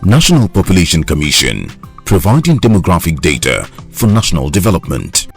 National Population Commission, providing demographic data for national development.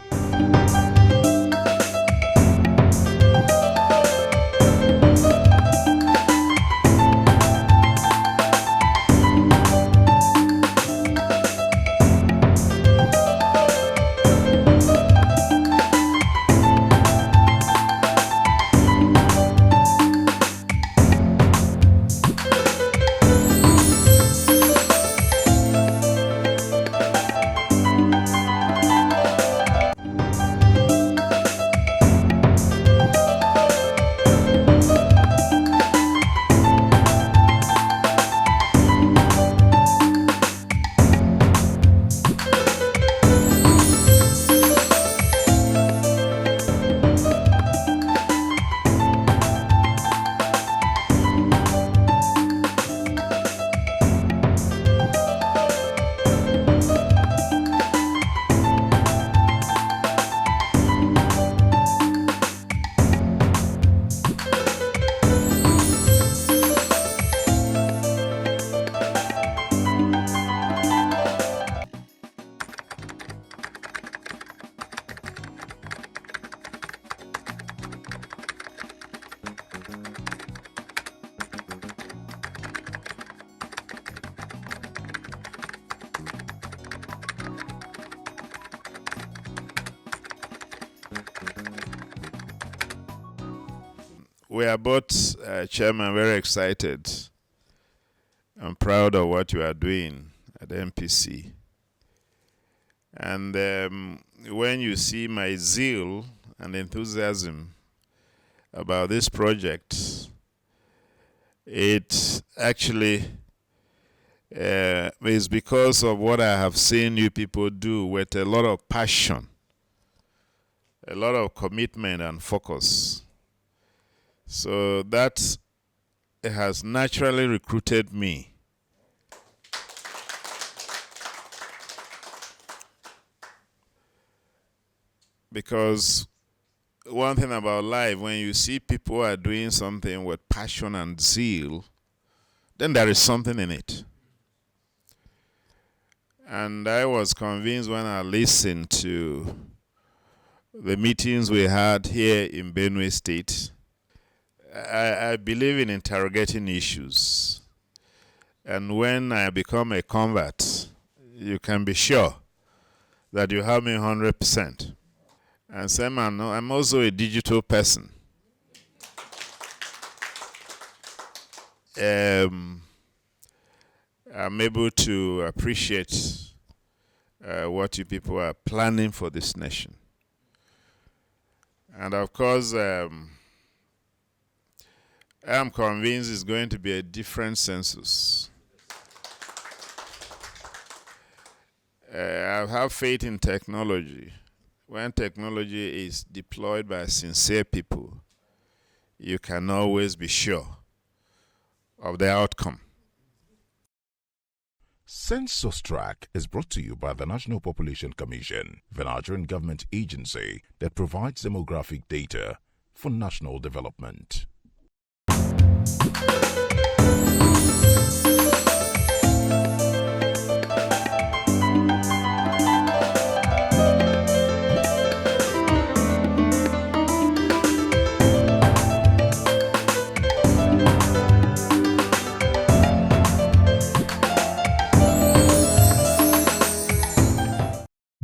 We are both, Chairman, very excited and proud of what you are doing at the MPC. And when you see my zeal and enthusiasm about this project, it actually is because of what I have seen you people do with a lot of passion, a lot of commitment and focus. So that has naturally recruited me. Because one thing about life, when you see people are doing something with passion and zeal, then there is something in it. And I was convinced when I listened to the meetings we had here in Benue State. I believe in interrogating issues. And when I become a convert, you can be sure that you have me 100%. And Sam, I'm also a digital person. I'm able to appreciate what you people are planning for this nation. And of course, I'm convinced it's going to be a different census. I have faith in technology. When technology is deployed by sincere people, you can always be sure of the outcome. Census Track is brought to you by the National Population Commission, the Nigerian government agency that provides demographic data for national development.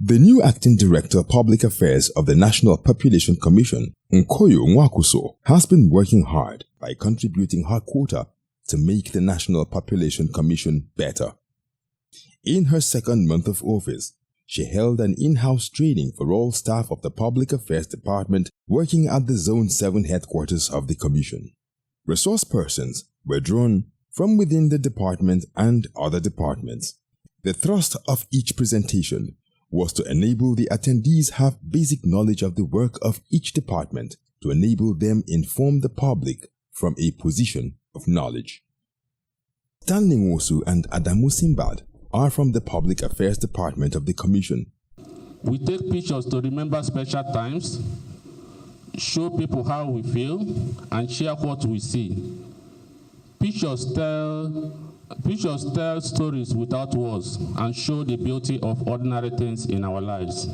The new Acting Director of Public Affairs of the National Population Commission, Nkoyo Nwakuso, has been working hard by contributing her quota to make the National Population Commission better. In her second month of office, she held an in-house training for all staff of the Public Affairs Department working at the Zone 7 headquarters of the Commission. Resource persons were drawn from within the department and other departments. The thrust of each presentation was to enable the attendees have basic knowledge of the work of each department to enable them inform the public from a position of knowledge. Stanley Nwosu and Adamu Simbad are from the Public Affairs Department of the Commission. We take pictures to remember special times, show people how we feel, and share what we see. Pictures tell Pictures tell stories without words and show the beauty of ordinary things in our lives.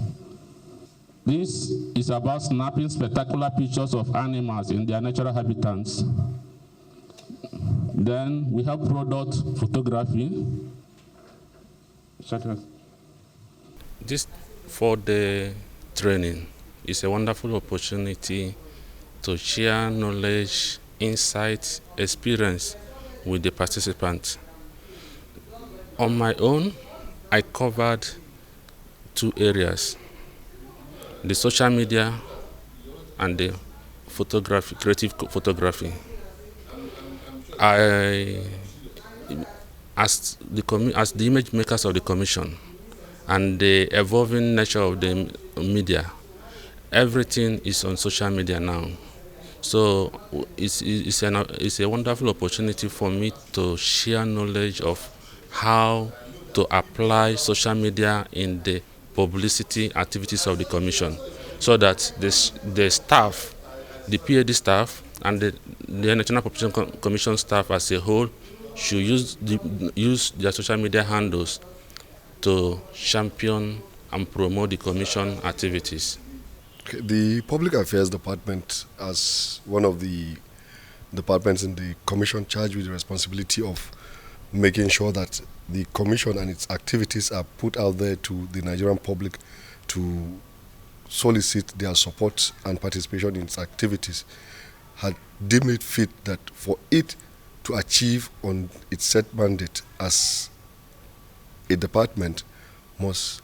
This is about snapping spectacular pictures of animals in their natural habitats. Then we have product photography. This 4-day training is a wonderful opportunity to share knowledge, insights, experience with the participants. On my own, I covered 2 areas: the social media and the photography, creative photography. As the image makers of the commission and the evolving nature of the media, everything is on social media now. So it's a wonderful opportunity for me to share knowledge of how to apply social media in the publicity activities of the commission, so that the staff, the PAD staff, and the National Population Commission staff as a whole should use their social media handles to champion and promote the commission activities. The Public Affairs Department, as one of the departments in the commission, charged with the responsibility of making sure that the commission and its activities are put out there to the Nigerian public to solicit their support and participation in its activities, had deemed it fit that for it to achieve on its set mandate as a department must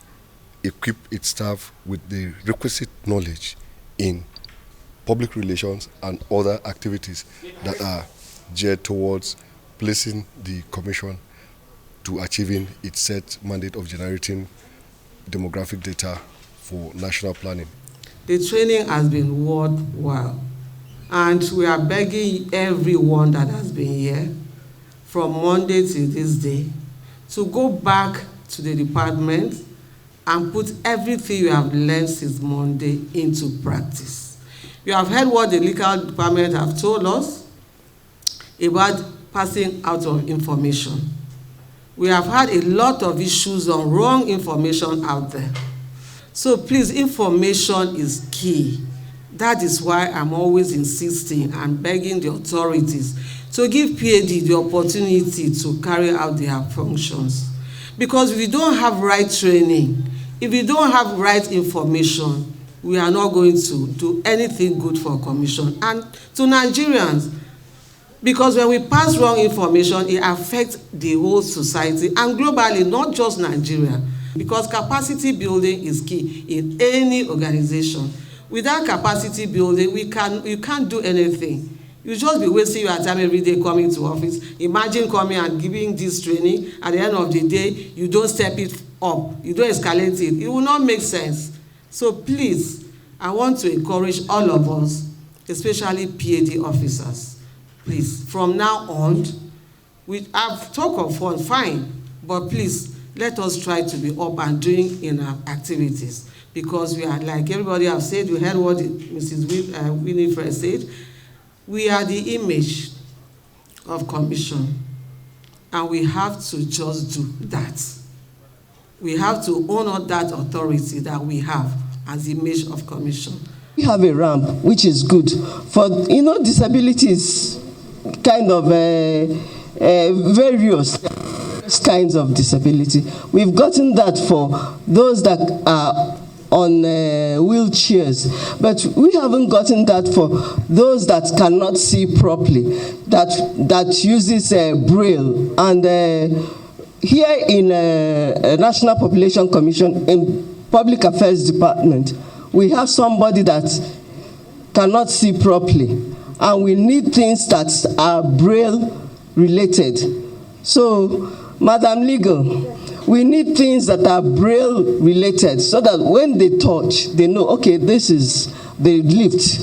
equip its staff with the requisite knowledge in public relations and other activities that are geared towards placing the commission to achieving its set mandate of generating demographic data for national planning. The training has been worthwhile, and we are begging everyone that has been here from Monday to this day to go back to the department and put everything you have learned since Monday into practice. You have heard what the legal department have told us about passing out of information. We have had a lot of issues on wrong information out there. So please, information is key. That is why I'm always insisting and begging the authorities to give PAD the opportunity to carry out their functions. Because if you don't have right training, if you don't have right information, we are not going to do anything good for commission and to Nigerians. Because when we pass wrong information, it affects the whole society and globally, not just Nigeria. Because capacity building is key in any organization. Without capacity building, you can't do anything. You just be wasting your time every day coming to office. Imagine coming and giving this training. At the end of the day, you don't step it up. You don't escalate it. It will not make sense. So please, I want to encourage all of us, especially PAD officers. Please, from now on, I've talked of fun, fine, but please, let us try to be up and doing in our activities. Because we are, like everybody have said, we heard what Mrs. Winifred said, we are the image of commission, and we have to just do that. We have to honor that authority that we have as the image of commission. We have a ramp, which is good. For, disabilities, kind of various kinds of disability. We've gotten that for those that are on wheelchairs, but we haven't gotten that for those that cannot see properly, that uses Braille. And here in National Population Commission, in Public Affairs Department, we have somebody that cannot see properly, and we need things that are Braille related. So, Madam Legal, we need things that are Braille related so that when they touch, they know, okay, this is the lift.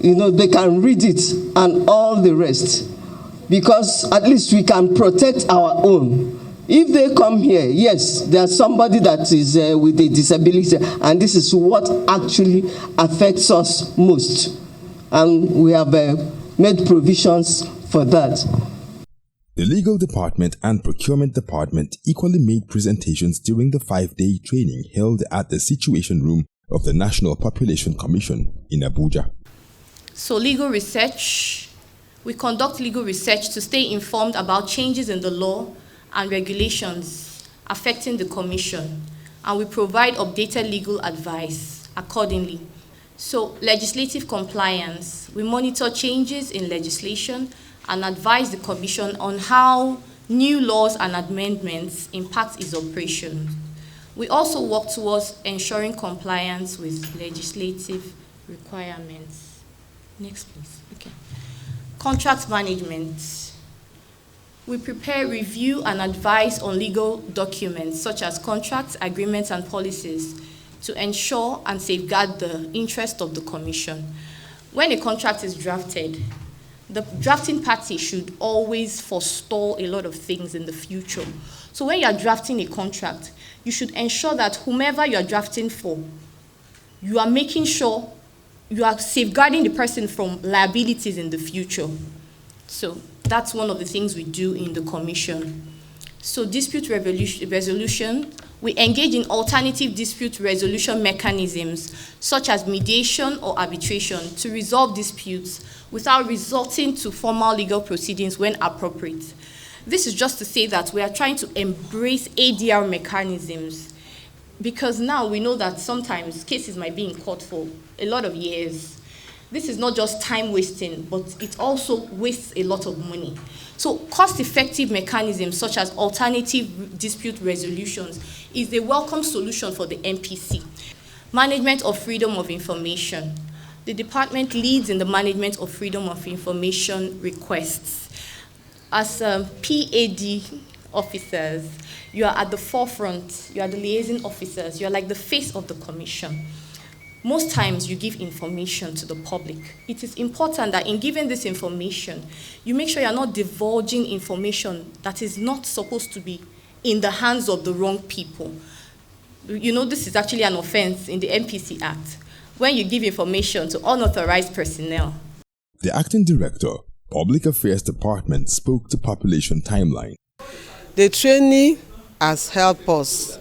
They can read it and all the rest. Because at least we can protect our own. If they come here, yes, there's somebody that is with a disability, and this is what actually affects us most. And we have made provisions for that. The Legal Department and Procurement Department equally made presentations during the 5-day training held at the Situation Room of the National Population Commission in Abuja. So legal research, we conduct legal research to stay informed about changes in the law and regulations affecting the Commission, and we provide updated legal advice accordingly. So legislative compliance, we monitor changes in legislation and advise the Commission on how new laws and amendments impact its operation. We also work towards ensuring compliance with legislative requirements. Next, please. Okay. Contract management. We prepare, review, and advise on legal documents such as contracts, agreements, and policies to ensure and safeguard the interest of the Commission. When a contract is drafted, the drafting party should always forestall a lot of things in the future. So when you are drafting a contract, you should ensure that whomever you are drafting for, you are making sure you are safeguarding the person from liabilities in the future. So that's one of the things we do in the Commission. So dispute resolution, we engage in alternative dispute resolution mechanisms such as mediation or arbitration to resolve disputes without resorting to formal legal proceedings when appropriate. This is just to say that we are trying to embrace ADR mechanisms, because now we know that sometimes cases might be in court for a lot of years. This is not just time wasting, but it also wastes a lot of money. So cost-effective mechanisms such as alternative dispute resolutions is a welcome solution for the MPC. Management of freedom of information. The department leads in the management of freedom of information requests. As PAD officers, you are at the forefront, you are the liaison officers, you are like the face of the Commission. Most times you give information to the public. It is important that in giving this information, you make sure you are not divulging information that is not supposed to be in the hands of the wrong people. You know, this is actually an offense in the MPC Act, when you give information to unauthorized personnel. The Acting Director, Public Affairs Department, spoke to Population Timeline. The training has helped us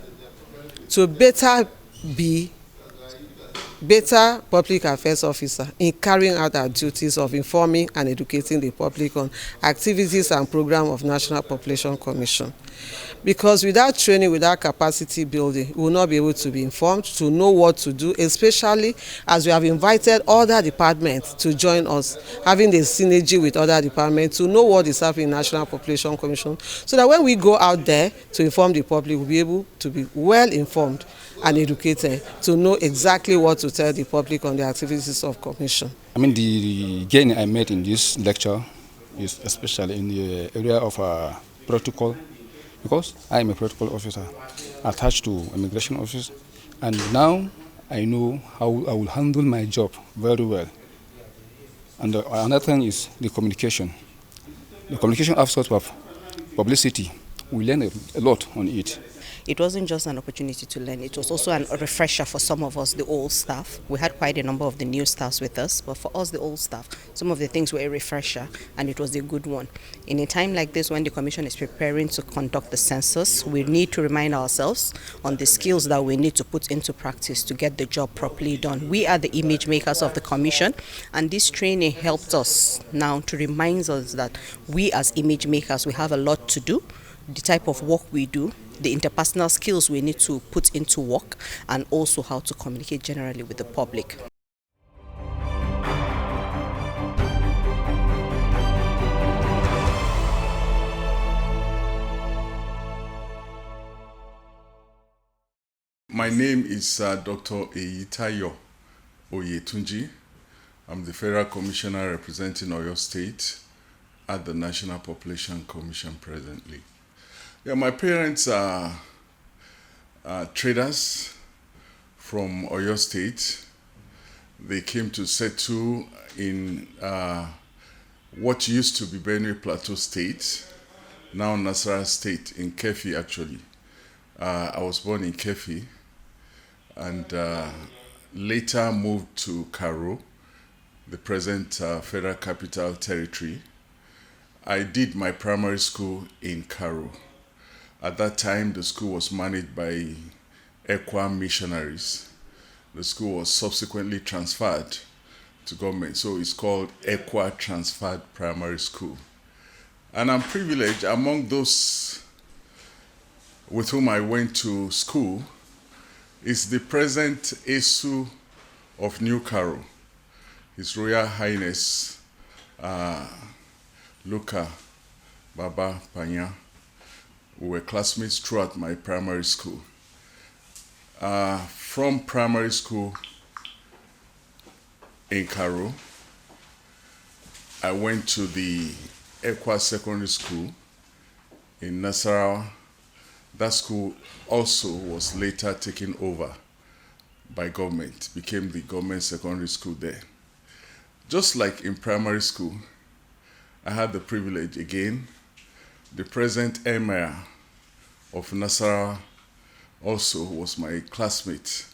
to better public affairs officer in carrying out our duties of informing and educating the public on activities and programs of National Population Commission. Because without training, without capacity building, we will not be able to be informed, to know what to do, especially as we have invited other departments to join us, having a synergy with other departments to know what is happening in National Population Commission, so that when we go out there to inform the public, we'll be able to be well informed and educated to know exactly what to tell the public on the activities of Commission. I mean, the gain I made in this lecture is especially in the area of protocol, because I am a protocol officer attached to immigration office, and now I know how I will handle my job very well. And another thing is the communication. The communication aspect of publicity, we learn a lot on it. It wasn't just an opportunity to learn, it was also a refresher for some of us, the old staff. We had quite a number of the new staffs with us, but for us, the old staff, some of the things were a refresher, and it was a good one. In a time like this, when the Commission is preparing to conduct the census, we need to remind ourselves on the skills that we need to put into practice to get the job properly done. We are the image makers of the Commission, and this training helped us now to remind us that we as image makers, we have a lot to do, the type of work we do, the interpersonal skills we need to put into work, and also how to communicate generally with the public. My name is Dr. Eyitayo Oyetunji. I'm the Federal Commissioner representing Oyo State at the National Population Commission presently. Yeah, my parents are traders from Oyo State. They came to settle in what used to be Benue Plateau State, now Nasarawa State, in Kefi actually. I was born in Kefi and later moved to Karo, the present Federal Capital Territory. I did my primary school in Karo. At that time, the school was managed by Equa missionaries. The school was subsequently transferred to government, so it's called Equa Transferred Primary School. And I'm privileged, among those with whom I went to school is the present Esu of New Karo, His Royal Highness Luka Baba Panya. We were classmates throughout my primary school. From primary school in Karo, I went to the Equa Secondary School in Nasarawa. That school also was later taken over by government, became the government secondary school there. Just like in primary school, I had the privilege again. The present Emir of Nasarawa also was my classmate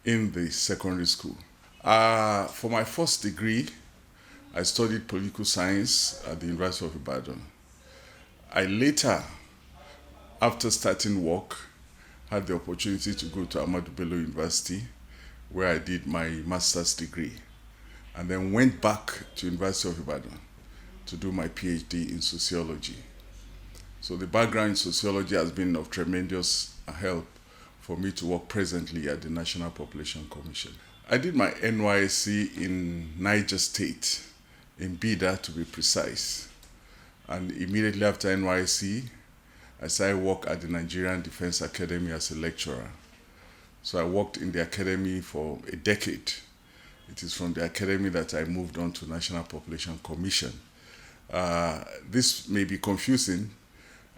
in the secondary school. For my first degree, I studied political science at the University of Ibadan. I later, after starting work, had the opportunity to go to Ahmadu Bello University, where I did my master's degree, and then went back to University of Ibadan to do my PhD in sociology. So the background in sociology has been of tremendous help for me to work presently at the National Population Commission. I did my NYSC in Niger State, in Bida to be precise. And immediately after NYSC, I started work at the Nigerian Defense Academy as a lecturer. So I worked in the academy for a decade. It is from the academy that I moved on to National Population Commission. This may be confusing.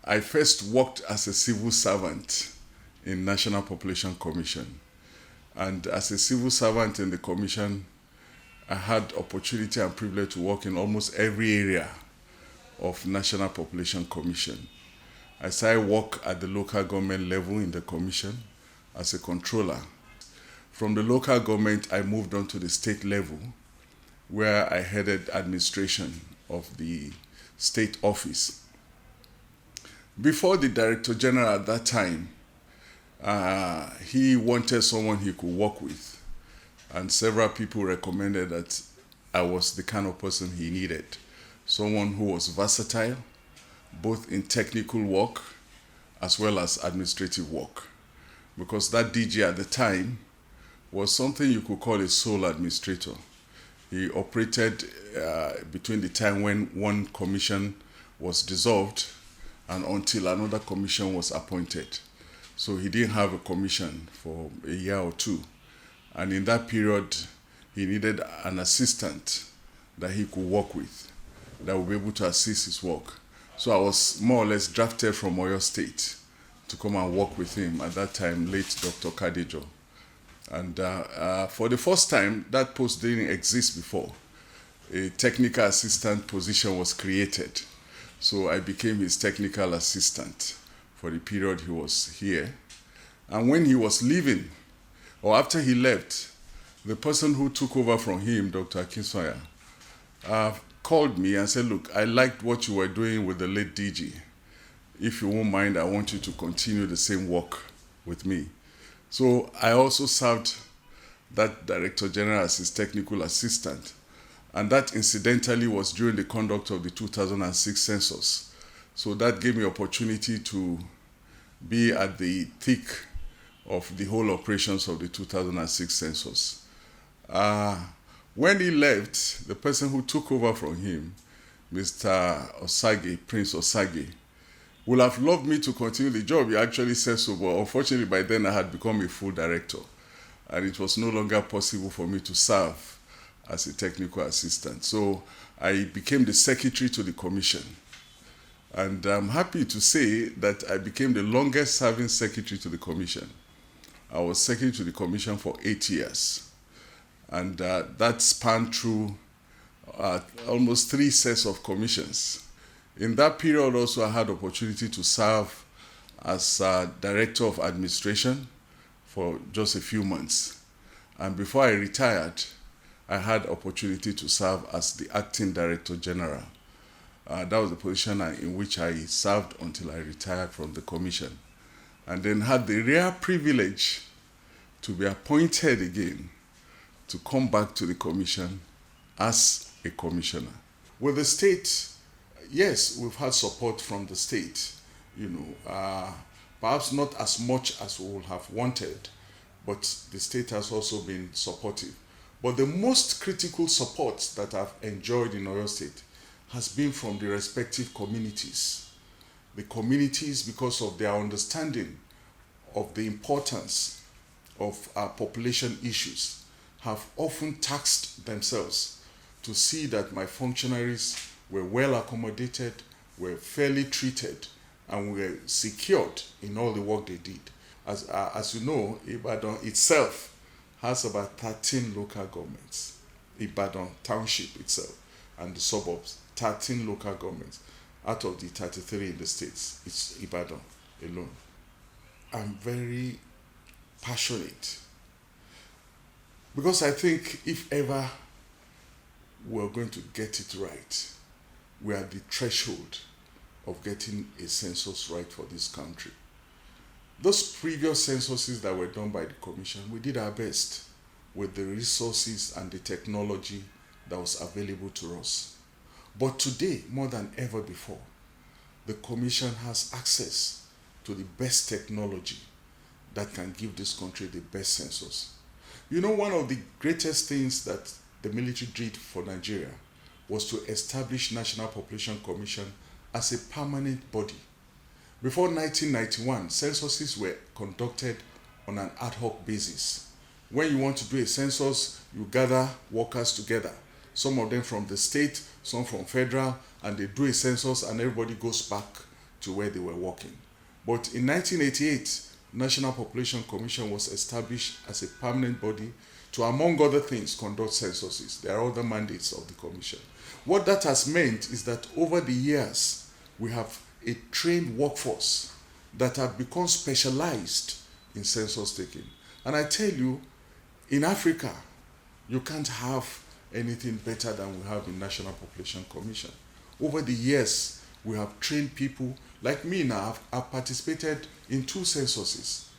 I first worked as a civil servant in National Population Commission. And as a civil servant in the commission, I had opportunity and privilege to work in almost every area of National Population Commission. I started work at the local government level in the commission as a controller. From the local government, I moved on to the state level, where I headed administration of the state office. Before the Director General at that time, he wanted someone he could work with, and several people recommended that I was the kind of person he needed. Someone who was versatile, both in technical work as well as administrative work. Because that DG at the time was something you could call a sole administrator. He operated between the time when one commission was dissolved and until another commission was appointed. So he didn't have a commission for a year or two. And in that period, he needed an assistant that he could work with, that would be able to assist his work. So I was more or less drafted from Oyo State to come and work with him, at that time, late Dr. Kadejo. And for the first time, that post didn't exist before. A technical assistant position was created. So I became his technical assistant for the period he was here. And when he was leaving, or after he left, the person who took over from him, Dr. Akinsanya, called me and said, look, I liked what you were doing with the late DG. If you won't mind, I want you to continue the same work with me. So I also served that Director General as his technical assistant. And that incidentally was during the conduct of the 2006 census. So that gave me opportunity to be at the thick of the whole operations of the 2006 census. When he left, the person who took over from him, Mr. Osage, Prince Osage, would have loved me to continue the job. He actually said so, but unfortunately by then I had become a full director, and it was no longer possible for me to serve as a technical assistant. So I became the secretary to the commission. And I'm happy to say that I became the longest serving secretary to the commission. I was secretary to the commission for 8 years. And that spanned through almost 3 sets of commissions. In that period also I had opportunity to serve as director of administration for just a few months. And before I retired, I had opportunity to serve as the acting director general. That was the position in which I served until I retired from the commission, and then had the rare privilege to be appointed again to come back to the commission as a commissioner. With the state, yes, we've had support from the state, perhaps not as much as we would have wanted, but the state has also been supportive. But the most critical support that I've enjoyed in Oyo State has been from the respective communities. The communities, because of their understanding of the importance of our population issues, have often taxed themselves to see that my functionaries were well accommodated, were fairly treated, and were secured in all the work they did. As you know, Ibadan itself has about 13 local governments. Ibadan township itself and the suburbs, 13 local governments. Out of the 33 in the states, it's Ibadan alone. I'm very passionate because I think if ever we're going to get it right, we are at the threshold of getting a census right for this country. Those previous censuses that were done by the commission, we did our best with the resources and the technology that was available to us. But today, more than ever before, the commission has access to the best technology that can give this country the best census. One of the greatest things that the military did for Nigeria was to establish National Population Commission as a permanent body. Before 1991, censuses were conducted on an ad hoc basis. When you want to do a census, you gather workers together, some of them from the state, some from federal, and they do a census and everybody goes back to where they were working. But in 1988, National Population Commission was established as a permanent body to, among other things, conduct censuses. There are other mandates of the commission. What that has meant is that over the years, we have a trained workforce that have become specialized in census taking. And I tell you, in Africa, you can't have anything better than we have in National Population Commission. Over the years, we have trained people. Like me now, I've participated in 2 censuses.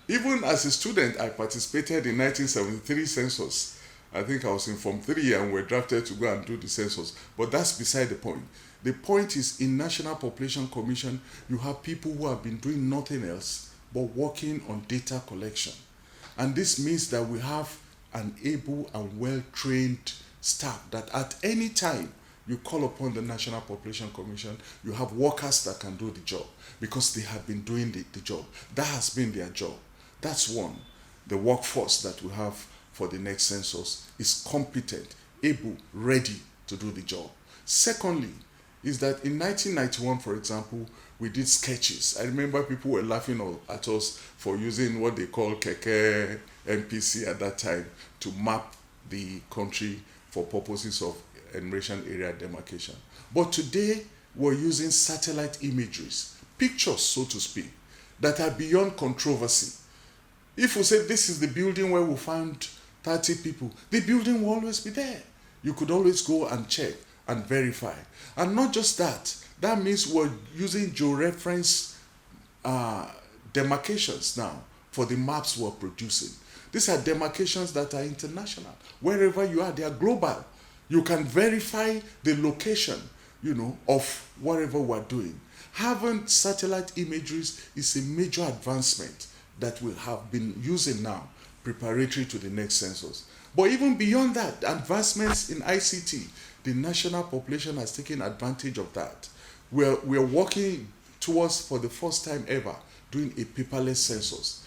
Even as a student, I participated in 1973 census. I think I was in Form 3 and were drafted to go and do the census. But that's beside the point. The point is, in National Population Commission, you have people who have been doing nothing else but working on data collection. And this means that we have an able and well-trained staff that at any time you call upon the National Population Commission, you have workers that can do the job because they have been doing the job. That has been their job. That's one. The workforce that we have for the next census is competent, able, ready to do the job. Secondly, is that in 1991, for example, we did sketches. I remember people were laughing at us for using what they call Keke MPC at that time to map the country for purposes of enumeration area demarcation. But today, we're using satellite imageries, pictures, so to speak, that are beyond controversy. If we say this is the building where we found 30 people, the building will always be there. You could always go and check and verify. And not just that, that means we're using georeference demarcations now for the maps we're producing. These are demarcations that are international. Wherever you are, they are global. You can verify the location, of whatever we're doing. Having satellite imageries is a major advancement that we have been using now, preparatory to the next census. But even beyond that, advancements in ICT, the national population has taken advantage of that. We're working towards, for the first time ever, doing a paperless census.